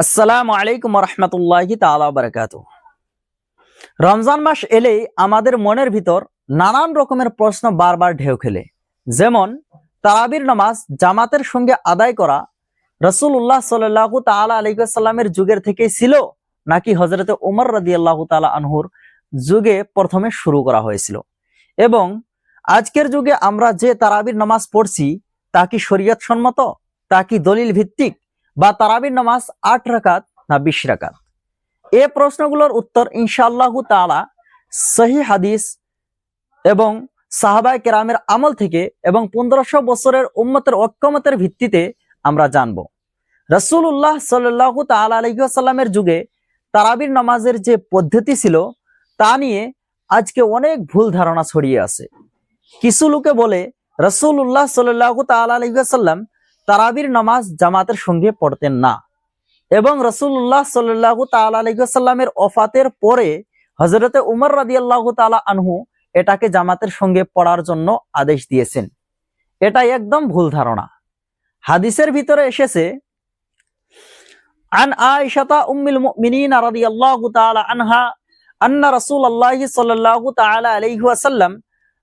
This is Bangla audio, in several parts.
আসসালামু আলাইকুম রহমতুল্লাহি তাআলা বারাকাতুহু। রমজান মাস এলেই আমাদের মনের ভিতর নানান রকমের প্রশ্ন বারবার ঢেউ খেলে। যেমন তারাবির নামাজ জামাতের সঙ্গে আদায় করা রাসূলুল্লাহ সাল্লাল্লাহু তাআলা আলাইহি ওয়াসাল্লামের যুগের থেকেই ছিল নাকি হযরতে ওমর রাদিয়াল্লাহু তাআলা আনহুর যুগে প্রথমে শুরু করা হয়েছিল, এবং আজকের যুগে আমরা যে তারাবির নামাজ পড়ছি তা কি শরীয়ত সম্মত, তা কি দলিল ভিত্তিক, বা তারাবির নামাজ 8 রাকাত না 20 রাকাত? এই প্রশ্নগুলোর উত্তর ইনশাআল্লাহু তাআলা সহিহ হাদিস এবং সাহাবায়ে কেরামের আমল থেকে এবং 1500 বছরের উম্মতের ঐক্যমতের ভিত্তিতে আমরা জানব। রাসূলুল্লাহ সাল্লাল্লাহু তাআলা আলাইহি ওয়াসাল্লামের যুগে তারাবির নামাজের যে পদ্ধতি ছিল তা নিয়ে আজকে অনেক ভুল ধারণা ছড়িয়ে আছে। কিছু লোকে বলে রাসূলুল্লাহ সাল্লাল্লাহু তাআলা আলাইহি ওয়াসাল্লাম তারাবির নামাজ জামাতের সঙ্গে পড়তেন না, এবং রাসূলুল্লাহ সাল্লাল্লাহু তাআলা আলাইহি ওয়াসাল্লামের ওফাতের পরে হযরতে উমর রাদিয়াল্লাহু তাআলা আনহু এটাকে জামাতের সঙ্গে পড়ার জন্য আদেশ দিয়েছেন। এটা একদম ভুল ধারণা। হাদিসের ভিতরে এসেছে, আন আয়েশা উম্মুল মুমিনিন রাদিয়াল্লাহু তাআলা আনহা আন্না রাসূলুল্লাহ সাল্লাল্লাহু তাআলা আলাইহি ওয়াসাল্লাম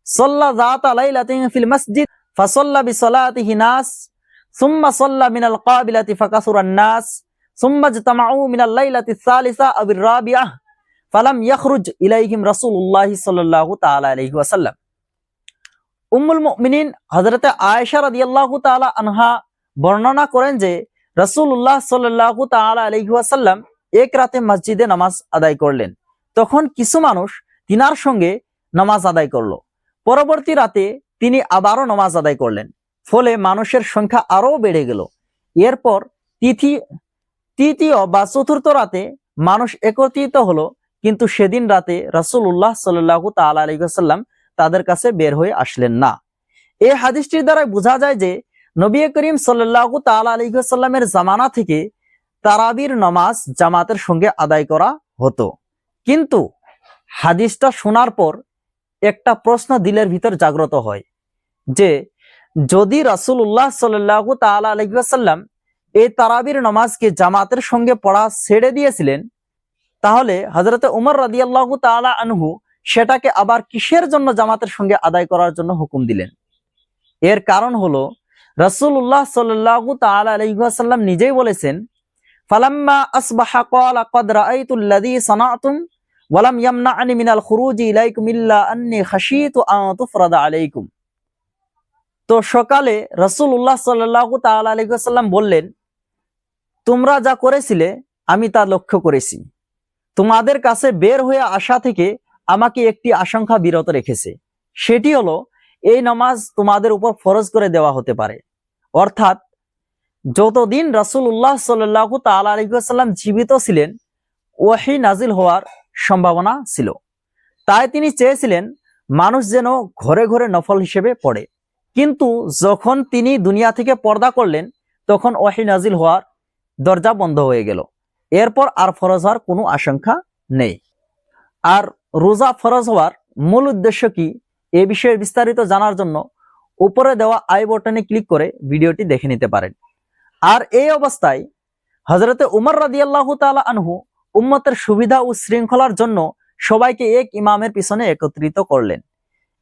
সাল্লা যাতা লাইলাতিন ফিল মসজিদ ফাসাল্লা বিসালাতিহি নাস সুম্মা সাল্লা মিনাল কাবিলাতি ফাকাসুরান নাস সুম্মা ইজতামাউ মিনাল লাইলাতি সালিসা আবির রাবিআহ ফালাম ইয়াখরুজ ইলাইহিম রাসূলুল্লাহ সাল্লাল্লাহু তাআলা আলাইহি ওয়াসাল্লাম। উম্মুল মুমিনিন হযরতে আয়েশা রাদিয়াল্লাহু তাআলা আনহা বর্ণনা করেন যে রাসূলুল্লাহ সাল্লাল্লাহু তাআলা আলাইহি ওয়াসাল্লাম এক রাতে মসজিদে নামাজ আদায় করলেন। তখন কিছু মানুষ তিনার সঙ্গে নামাজ আদায় করলো। পরবর্তী রাতে তিনি আবারও নামাজ আদায় করলেন, ফলে মানুষের সংখ্যা আরো বেড়ে গেল। এরপর তৃতীয় বা চতুর্থ রাতে মানুষ একত্রিত হলো, কিন্তু সেদিন রাতে রাসূলুল্লাহ সাল্লাল্লাহু তাআলা আলাইহি ওয়াসাল্লাম তাদের কাছে বের হয়ে আসলেন না। এই হাদিসটির দ্বারা বোঝা যায় যে নবী করিম সাল্লাল্লাহু তাআলা আলাইহি ওয়াসাল্লামের জামানা থেকে তারাবির নামাজ জামাতের সঙ্গে আদায় করা হতো। কিন্তু হাদিসটা শোনার পর একটা প্রশ্ন দিলের ভিতর জাগ্রত হয় যে যদি রাসূলুল্লাহ সাল্লাল্লাহু তাআলা আলাইহি ওয়াসাল্লাম এই তারাবির নামাজকে জামাতের সঙ্গে পড়া ছেড়ে দিয়েছিলেন, তাহলে হযরতে উমর রাদিয়াল্লাহু তাআলা আনহু সেটাকে আবার কিসের জন্য জামাতের সঙ্গে আদায় করার জন্য হুকুম দিলেন? এর কারণ হলো রাসূলুল্লাহ সাল্লাল্লাহু তাআলা আলাইহি ওয়াসাল্লাম নিজেই বলেছেন, ফালাম্মা আসবাহা ক্বালা ক্বাদ রাআইতুল্লাযী সানাতুম ওয়া লাম ইয়ামনা'নি মিনাল খুরুজি ইলাইকুম ইল্লা আন্নী খাশীতু আন তুফরাদা আলাইকুম। তো সকালে রাসূলুল্লাহ সাল্লাল্লাহু তাআলা আলাইহি ওয়াসাল্লাম বললেন, তোমরা যা করেছিলে আমি তা লক্ষ্য করেছি। তোমাদের কাছে বের হয়ে আসা থেকে আমাকে একটি আশঙ্কা বিরত রেখেছে, সেটি হলো এই নামাজ তোমাদের উপর ফরজ করে দেওয়া হতে পারে। অর্থাৎ যতদিন রাসূলুল্লাহ সাল্লাল্লাহু তাআলা আলাইহি ওয়াসাল্লাম জীবিত ছিলেন ওহী নাজিল হওয়ার সম্ভাবনা ছিল, তাই তিনি চেয়েছিলেন মানুষ যেন ঘরে ঘরে নফল হিসেবে পড়ে। কিন্তু যখন তিনি দুনিয়া থেকে পর্দা করলেন তখন ওহী নাজিল হওয়ার দরজা বন্ধ হয়ে গেল। এরপর আর ফরজ হওয়ার কোনো আশঙ্কা নেই। আর রোজা ফরজ হওয়ার মূল উদ্দেশ্য কি, এ বিষয়ে বিস্তারিত জানার জন্য উপরে দেওয়া আই বাটনে ক্লিক করে ভিডিওটি দেখে নিতে পারেন। আর এই অবস্থায় হযরতে উমর রাদিয়াল্লাহু তাআলা আনহু উম্মতের সুবিধা ও শৃঙ্খলার জন্য সবাইকে এক ইমামের পিছনে একত্রিত করলেন।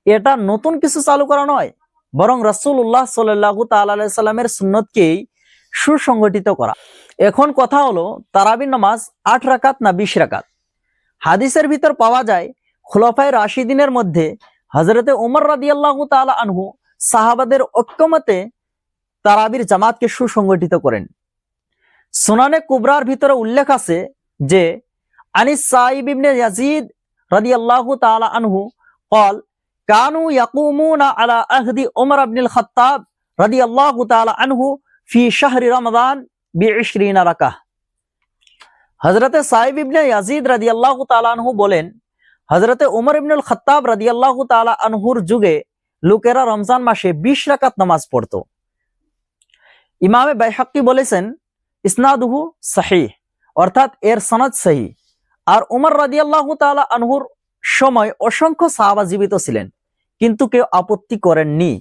এটা নতুন কিছু চালু করা নয়, বরং রাসূলুল্লাহ সাল্লাল্লাহু তাআলা আলাইহি সাল্লামের সুন্নতকেই সুসংগঠিত করা। এখন কথা হলো তারাবির নামাজ 8 রাকাত না 20 রাকাত? হাদিসের ভিতর পাওয়া যায় খুলাফায়ে রাশিদিনের মধ্যে হযরতে উমর রাদিয়াল্লাহু তাআলা আনহু সাহাবাদের ঐক্যমতে তারাবির জামাতকে সুসংগঠিত করেন। সুনানে কুবরার ভিতরে উল্লেখ আছে যে আনিস সাইব ইবনে ইয়াজিদ রাদিয়াল্লাহু তাআলা আনহু قال কানু ইয়াকুমুনা আলা আহদি উমর ইবনুল খাত্তাব রাদিয়াল্লাহু তাআলা আনহু ফি শাহরি রমাদান বি20 রাকাহ। হযরতে সাইব ইবনে ইয়াজিদ রাদিয়াল্লাহু তাআলা আনহু বলেন, হযরতে উমর ইবনুল খাত্তাব রাদিয়াল্লাহু তাআলা আনহুর যুগে লোকেরা রমজান মাসে 20 রাকাত নামাজ পড়তো। ইমামে বাইহাক্কি বলেছেন ইসনাদুহু সহিহ, অর্থাৎ এর সনদ সহিহ। আর উমর রাদিয়াল্লাহু তাআলা আনহুর সময় অসংখ্য সাহাবা জীবিত ছিলেন, কিন্তু কেউ আপত্তি করেননি।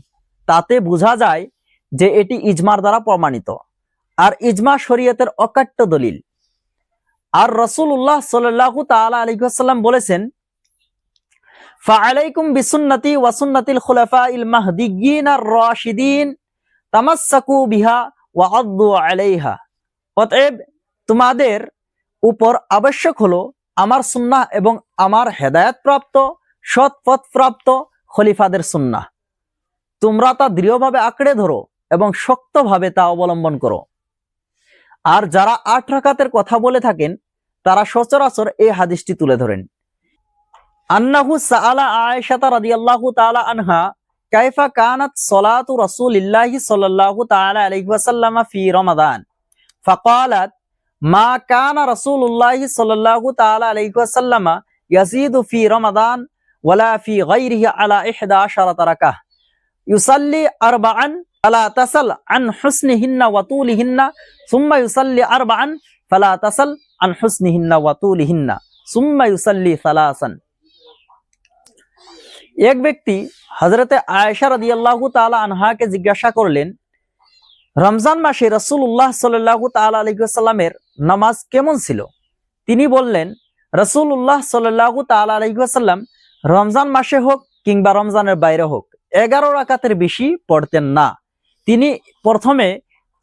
তাতে বোঝা যায় যে এটি ইজমার দ্বারা প্রমাণিত। আর ইজমা শরীয়তের অকাট্য দলিল। আর রাসূলুল্লাহ সাল্লাল্লাহু তাআলা আলাইহি ওয়াসাল্লাম বলেছেন, ফাআলাইকুম বিসুন্নতি ওয়া সুন্নাতিল খুলাফাইল মাহদিয়্যিন আর-রাশিদিন তামাসসাকু বিহা ওয়া আদ্দু আলাইহা। অতএব তোমাদের উপর আবশ্যক হলো আমার সুন্নাহ এবং আমার হেদায়েত প্রাপ্ত সৎ পথ প্রাপ্ত খলিফাদের সুন্নাহ। তোমরা তা দৃঢ়ভাবে আঁকড়ে ধরো এবং শক্তভাবে তা অবলম্বন করো। আর যারা 8 রাকাতের কথা বলে থাকেন তারা সচরাচর এই হাদিসটি তুলে ধরেন। আন্নাহু সাআলা আয়েশা রাদিয়াল্লাহু তাআলা আনহা কাইফা কানাত সালাতু রাসূলিল্লাহি সাল্লাল্লাহু তাআলা আলাইহি ওয়াসাল্লাম ফি রমাদান ফাকালাত মা কানা রাসূলুল্লাহি সাল্লাল্লাহু তাআলা আলাইহি ওয়াসাল্লাম ইয়াজিদু ফি রমাদান ওয়ালা ফি গায়রিহি আলা 11 রাকাহ ইউসাল্লি আরবাআন ফালা তাসাল আন হুসনিহিন্না ওয়া তুলিহিন্না সুম্মা ইউসাল্লি আরবাআন ফালা তাসাল আন হুসনিহিন্না ওয়া তুলিহিন্না সুম্মা ইউসাল্লি সালাসান। এক ব্যক্তি হযরতে আয়েশা রাদিয়াল্লাহু তাআলা আনহাকে জিজ্ঞাসা করলেন, রমজান মাসে রাসূলুল্লাহ সাল্লাল্লাহু তাআলা আলাইহি ওয়াসাল্লামের নামাজ কেমন ছিল? তিনি বললেন, রাসূলুল্লাহ সাল্লাল্লাহু তাআলা আলাইহি ওয়াসাল্লাম রমজান মাসে হোক কিংবা রমজানের বাইরে হোক 11 রাকাতের বেশি পড়তেন না। তিনি প্রথমে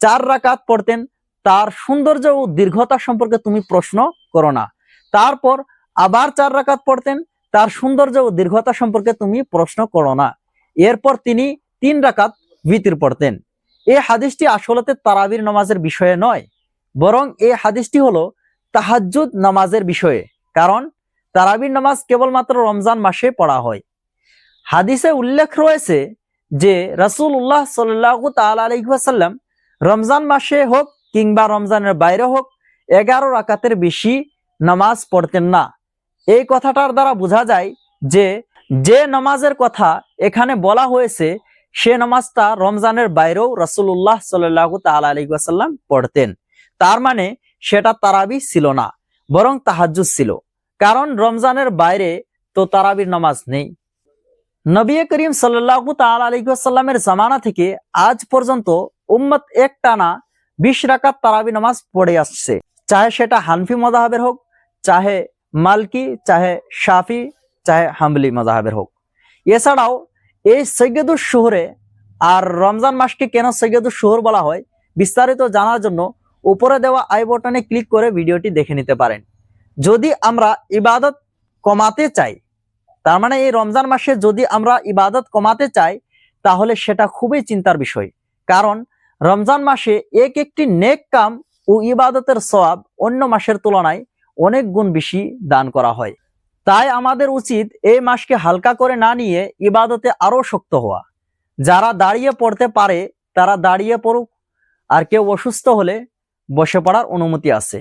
4 রাকাত পড়তেন, তার সৌন্দর্য ও দীর্ঘতা সম্পর্কে তুমি প্রশ্ন করো না। তারপর আবার 4 রাকাত পড়তেন, তার সৌন্দর্য ও দীর্ঘতা সম্পর্কে তুমি প্রশ্ন করো না। এরপর তিনি 3 রাকাত বিতির পড়তেন। এই হাদিসটি আসলে তারাবির নামাজের বিষয়ে নয়, বরং এই হাদিসটি হলো তাহাজ্জুদ নামাজের বিষয়ে, কারণ তারাবির নামাজ কেবলমাত্র রমজান মাসে পড়া হয়। হাদিসে উল্লেখ রয়েছে যে রাসূলুল্লাহ সাল্লাল্লাহু তাআলা আলাইহি ওয়াসাল্লাম রমজান মাসে হোক কিংবা রমজানের বাইরে হোক 11 রাকাতের বেশি নামাজ পড়তেন না। এই কথাটার দ্বারা বোঝা যায় যে নামাজের কথা এখানে বলা হয়েছে সে নামাজটা রমজানের বাইরেও রাসূলুল্লাহ সাল্লাল্লাহু তাআলা আলাইহি ওয়াসাল্লাম পড়তেন। তার মানে সেটা তারাবি ছিল না, বরং তাহাজ্জুদ ছিল, কারণ রমজানের বাইরে তো তারাবির নামাজ নেই। নবী করিম সাল্লাল্লাহু তাআলা আলাইহি ওয়াসাল্লামের জামানা থেকে আজ পর্যন্ত উম্মত একটানা 20 রাকাত তারাবি নামাজ পড়ে আসছে, চাহে সেটা হানফি মাযহাবের হোক, চাহে মালকি, চাহে শাফি, চাহে হাম্বলি মাযহাবের হোক। এছাড়াও এই সৈয়দুশ শুহরে, আর রমজান মাসকে কেন সৈয়দুশ শুহর বলা হয় বিস্তারিত জানার জন্য উপরে দেওয়া আই বাটনে ক্লিক করে ভিডিওটি দেখে নিতে পারেন। যদি আমরা ইবাদত কমাতে চাই, তার মানে এই রমজান মাসে যদি আমরা ইবাদত কমাতে চাই, তাহলে সেটা খুবই চিন্তার বিষয়, কারণ রমজান মাসে একটি নেক কাম ও ইবাদতের সওয়াব অন্য মাসের তুলনায় অনেক গুণ বেশি দান করা হয়। তাই আমাদের উচিত এই মাসকে হালকা করে না নিয়ে ইবাদতে আরো শক্ত হওয়া। যারা দাঁড়িয়ে পড়তে পারে তারা দাঁড়িয়ে পড়ুক, আর কেউ অসুস্থ হলে বসে পড়ার অনুমতি আছে।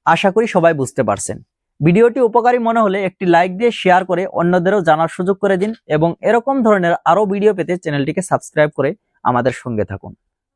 আশা করি সবাই বুঝতে পারছেন। ভিডিওটি উপকারী মনে হলে একটি লাইক দিয়ে শেয়ার করে অন্যদেরও জানার সুযোগ করে দিন, এবং এরকম ধরনের আরো ভিডিও পেতে চ্যানেলটিকে সাবস্ক্রাইব করে আমাদের সঙ্গে থাকুন।